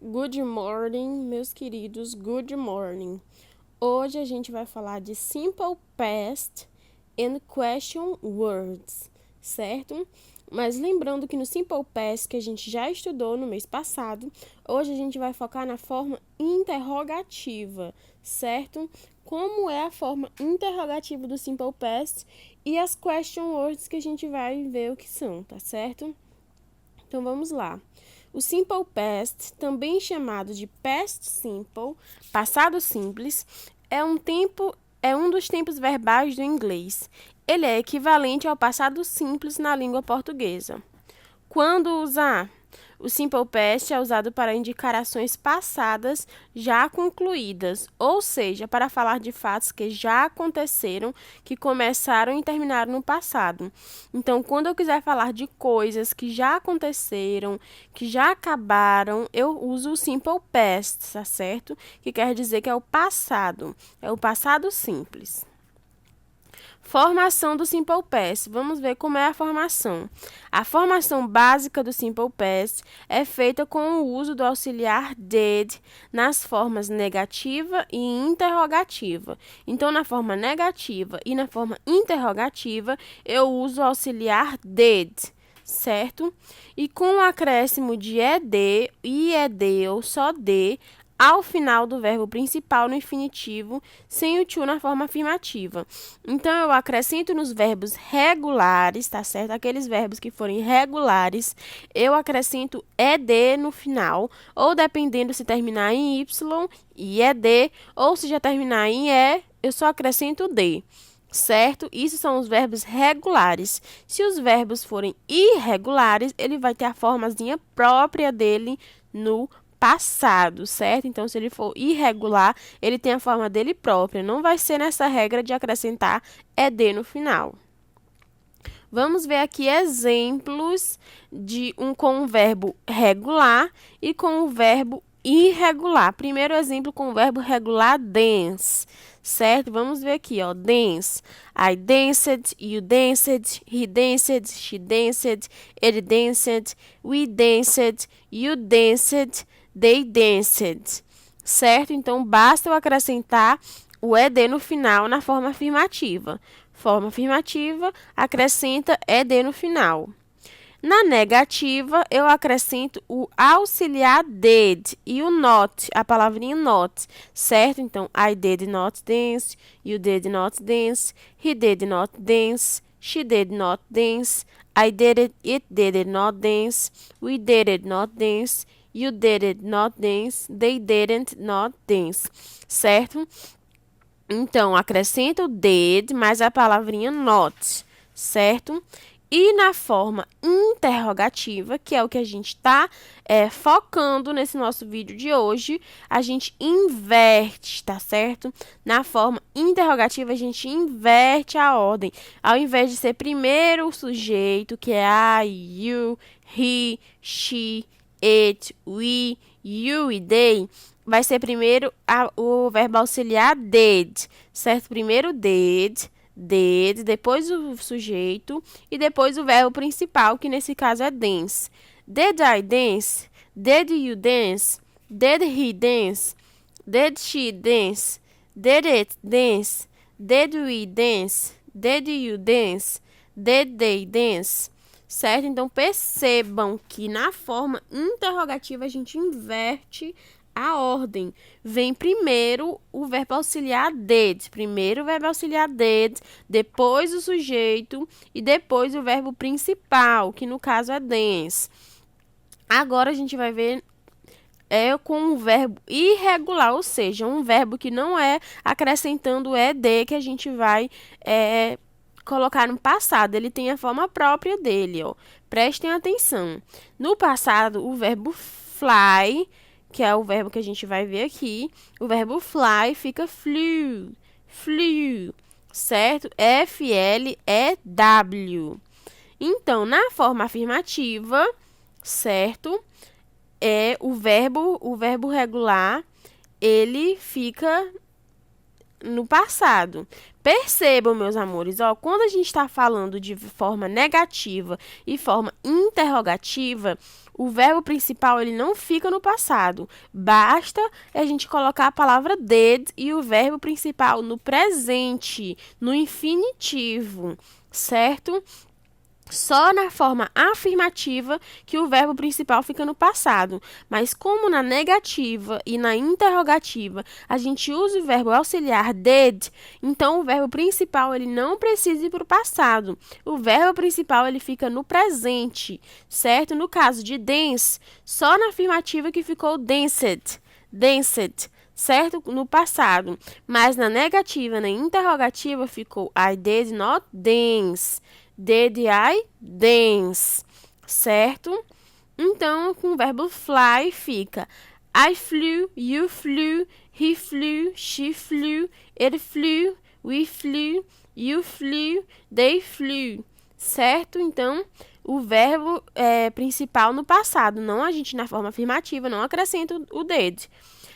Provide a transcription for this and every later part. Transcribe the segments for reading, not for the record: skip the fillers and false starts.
Good morning, meus queridos, good morning. Hoje a gente vai falar de simple past and question words, certo? Mas lembrando que no simple past que a gente já estudou no mês passado, hoje a gente vai focar na forma interrogativa, certo? Como é a forma interrogativa do simple past e as question words que a gente vai ver o que são, tá certo? Então vamos lá. O simple past, também chamado de past simple, passado simples, é um dos tempos verbais do inglês. Ele é equivalente ao passado simples na língua portuguesa. Quando usar? O simple past é usado para indicar ações passadas já concluídas, ou seja, para falar de fatos que já aconteceram, que começaram e terminaram no passado. Então, quando eu quiser falar de coisas que já aconteceram, que já acabaram, eu uso o simple past, tá certo? Que quer dizer que é o passado simples. Formação do Simple Past. Vamos ver como é a formação. A formação básica do Simple Past é feita com o uso do auxiliar did nas formas negativa e interrogativa. Então, na forma negativa e na forma interrogativa, eu uso o auxiliar did, certo? E com o acréscimo de ed, ied ou só de, ao final do verbo principal no infinitivo, sem o to na forma afirmativa. Então, eu acrescento nos verbos regulares, tá certo? Aqueles verbos que forem regulares, eu acrescento ed no final, ou dependendo se terminar em y, ied, ou se já terminar em e, eu só acrescento d. Certo? Isso são os verbos regulares. Se os verbos forem irregulares, ele vai ter a formazinha própria dele no passado, certo? Então, se ele for irregular, ele tem a forma dele própria. Não vai ser nessa regra de acrescentar ed no final. Vamos ver aqui exemplos de com o verbo regular e com o verbo irregular. Primeiro exemplo com o verbo regular, dance, certo? Vamos ver aqui, ó, dance. I danced, you danced, he danced, she danced, ele danced, we danced, you danced, they danced, certo? Então, basta eu acrescentar o ed no final na forma afirmativa. Forma afirmativa, acrescenta ed no final. Na negativa, eu acrescento o auxiliar did e o not, a palavrinha not, certo? Então, I did not dance, you did not dance, he did not dance, she did not dance, I did it did not dance, we did not dance, you did not dance, they didn't not dance, certo? Então, acrescento o did mais a palavrinha not, certo? E na forma interrogativa, que é o que a gente está focando nesse nosso vídeo de hoje, a gente inverte, tá certo? Na forma interrogativa, a gente inverte a ordem. Ao invés de ser primeiro o sujeito, que é I, you, he, she, it, we, you e they, vai ser primeiro o verbo auxiliar did, certo? Primeiro did, depois o sujeito e depois o verbo principal, que nesse caso é dance. Did I dance? Did you dance? Did he dance? Did she dance? Did it dance? Did we dance? Did you dance? Did they dance? Certo? Então, percebam que na forma interrogativa a gente inverte a ordem. Vem primeiro o verbo auxiliar did. Primeiro o verbo auxiliar did, depois o sujeito e depois o verbo principal, que no caso é dance. Agora a gente vai ver com um verbo irregular, ou seja, um verbo que não é acrescentando ed, que a gente vai colocar no passado. Ele tem a forma própria dele, ó. Prestem atenção. No passado, o verbo fly, que é o verbo que a gente vai ver aqui, o verbo fly fica flew, certo? F-L-E-W. Então, na forma afirmativa, certo? O verbo regular, ele fica no passado. Percebam, meus amores, ó, quando a gente está falando de forma negativa e forma interrogativa, o verbo principal ele não fica no passado. Basta a gente colocar a palavra did e o verbo principal no presente, no infinitivo, certo? Só na forma afirmativa que o verbo principal fica no passado. Mas como na negativa e na interrogativa a gente usa o verbo auxiliar did, então o verbo principal ele não precisa ir para o passado. O verbo principal ele fica no presente, certo? No caso de dance, só na afirmativa que ficou danced, danced, certo? No passado. Mas na negativa, na interrogativa ficou I did not dance. Did I dance? Certo? Então, com o verbo fly fica I flew, you flew, he flew, she flew, it flew, we flew, you flew, they flew. Certo? Então, o verbo principal no passado, não a gente na forma afirmativa, não acrescenta o did.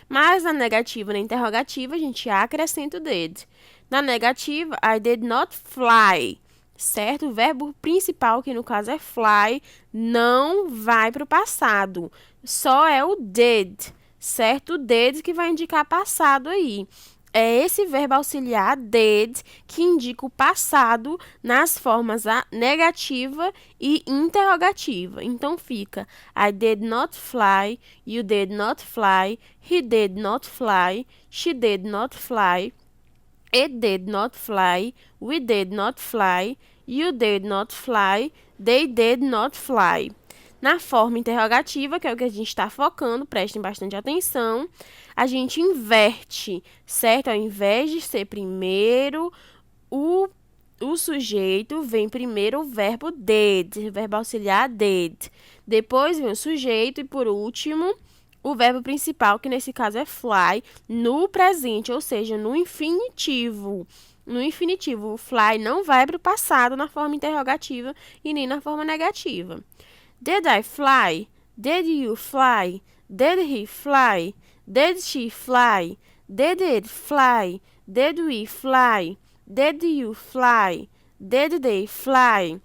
Mas na negativa, na interrogativa, a gente acrescenta o did. Na negativa, I did not fly. Certo? O verbo principal, que no caso é fly, não vai para o passado. Só é o did, certo? O did que vai indicar passado aí. É esse verbo auxiliar, did, que indica o passado nas formas negativa e interrogativa. Então, fica I did not fly, you did not fly, he did not fly, she did not fly, it did not fly, we did not fly, you did not fly, they did not fly. Na forma interrogativa, que é o que a gente está focando, prestem bastante atenção, a gente inverte, certo? Ao invés de ser primeiro o sujeito, vem primeiro o verbo did, o verbo auxiliar did. Depois vem o sujeito e, por último, o verbo principal, que nesse caso é fly, no presente, ou seja, no infinitivo. No infinitivo, o fly não vai para o passado na forma interrogativa e nem na forma negativa. Did I fly? Did you fly? Did he fly? Did she fly? Did it fly? Did we fly? Did you fly? Did they fly?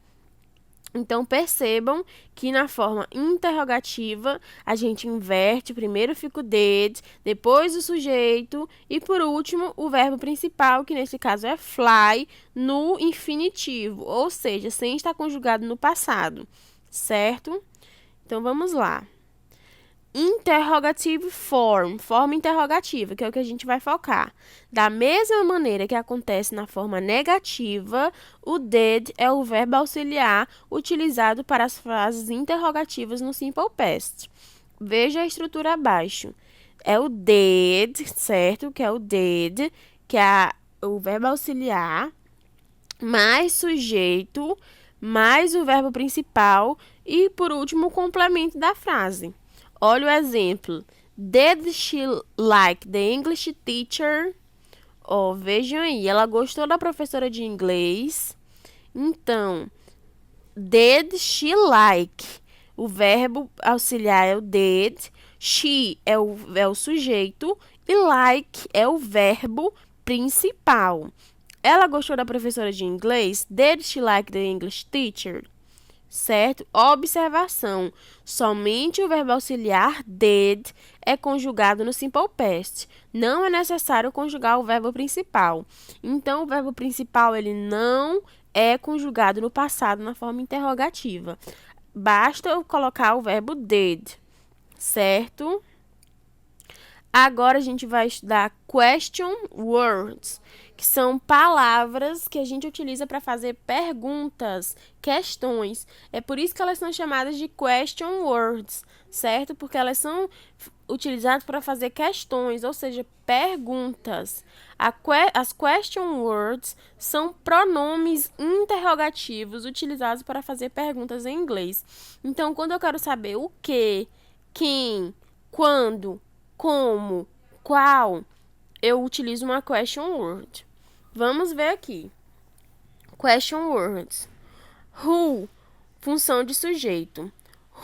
Então, percebam que na forma interrogativa, a gente inverte, primeiro fica o did, depois o sujeito e, por último, o verbo principal, que nesse caso é fly, no infinitivo, ou seja, sem estar conjugado no passado, certo? Então, vamos lá. Interrogative form, forma interrogativa, que é o que a gente vai focar. Da mesma maneira que acontece na forma negativa, o did é o verbo auxiliar utilizado para as frases interrogativas no simple past. Veja a estrutura abaixo. É o did, certo? Que é o did, que é o verbo auxiliar, mais sujeito, mais o verbo principal e, por último, o complemento da frase. Olha o exemplo. Did she like the English teacher? Ó, vejam aí, ela gostou da professora de inglês. Então, did she like? O verbo auxiliar é o did. She é o sujeito. E like é o verbo principal. Ela gostou da professora de inglês? Did she like the English teacher? Certo? Observação. Somente o verbo auxiliar did é conjugado no simple past. Não é necessário conjugar o verbo principal. Então, o verbo principal ele não é conjugado no passado na forma interrogativa. Basta eu colocar o verbo did, certo? Agora, a gente vai estudar question words, que são palavras que a gente utiliza para fazer perguntas, questões. É por isso que elas são chamadas de question words, certo? Porque elas são utilizadas para fazer questões, ou seja, perguntas. As question words são pronomes interrogativos utilizados para fazer perguntas em inglês. Então, quando eu quero saber o que, quem, quando, como, qual, eu utilizo uma question word. Vamos ver aqui. Question words. Who, função de sujeito.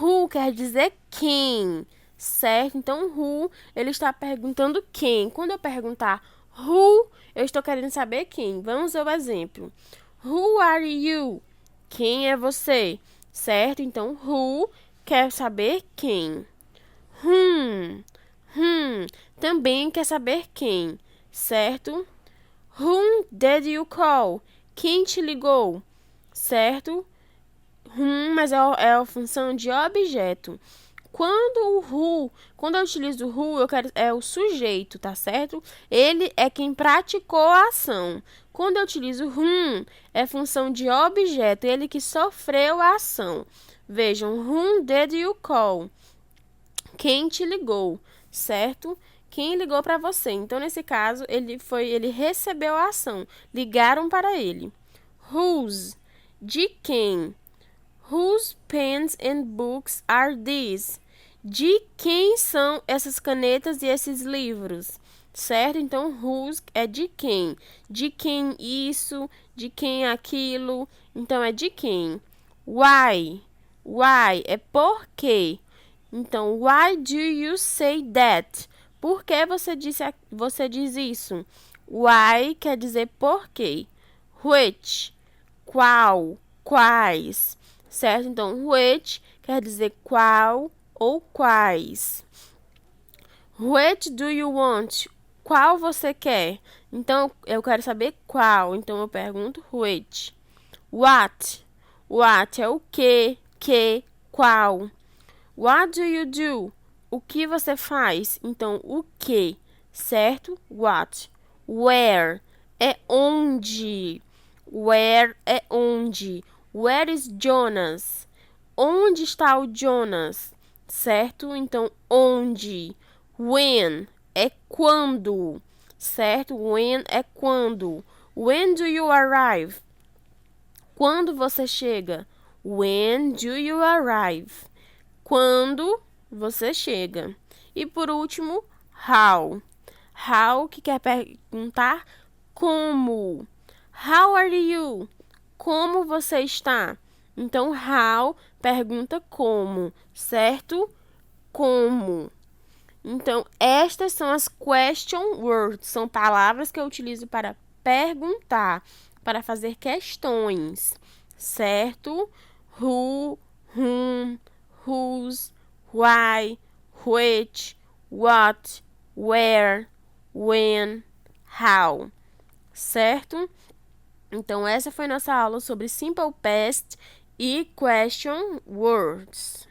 Who quer dizer quem, certo? Então, who, ele está perguntando quem. Quando eu perguntar Who, eu estou querendo saber quem. Vamos ver o exemplo. Who are you? Quem é você? Certo? Então, who quer saber quem. Whom. Também quer saber quem. Certo? Whom did you call? Quem te ligou? Certo? Mas é a função de objeto. Quando eu utilizo o who, é o sujeito, tá certo? Ele é quem praticou a ação. Quando eu utilizo é função de objeto, ele que sofreu a ação. Vejam, whom did you call? Quem te ligou, certo? Quem ligou para você? Então, nesse caso, ele recebeu a ação. Ligaram para ele. Whose? De quem? Whose pens and books are these? De quem são essas canetas e esses livros? Certo? Então, whose é de quem? De quem isso? De quem aquilo? Então, é de quem? Why? Why é por quê? Então, why do you say that? Por que você diz isso? Why quer dizer por quê. Which? Qual? Quais? Certo? Então, which quer dizer qual ou quais. Which do you want? Qual você quer? Então, eu quero saber qual. Então, eu pergunto which. What? What é o que, qual. What do you do? O que você faz? Então, o que, certo? What. Where é onde. Where é onde. Where is Jonas? Onde está o Jonas? Certo? Então, onde? When é quando. Certo? When é quando. When do you arrive? Quando você chega? When do you arrive? Quando você chega. E por último, how. How, que quer perguntar como. How are you? Como você está? Então, how pergunta como, certo? Como. Então, estas são as question words. São palavras que eu utilizo para perguntar, para fazer questões, certo? Who, whom, whose, why, which, what, where, when, how, certo? Então, essa foi nossa aula sobre Simple Past e Question Words.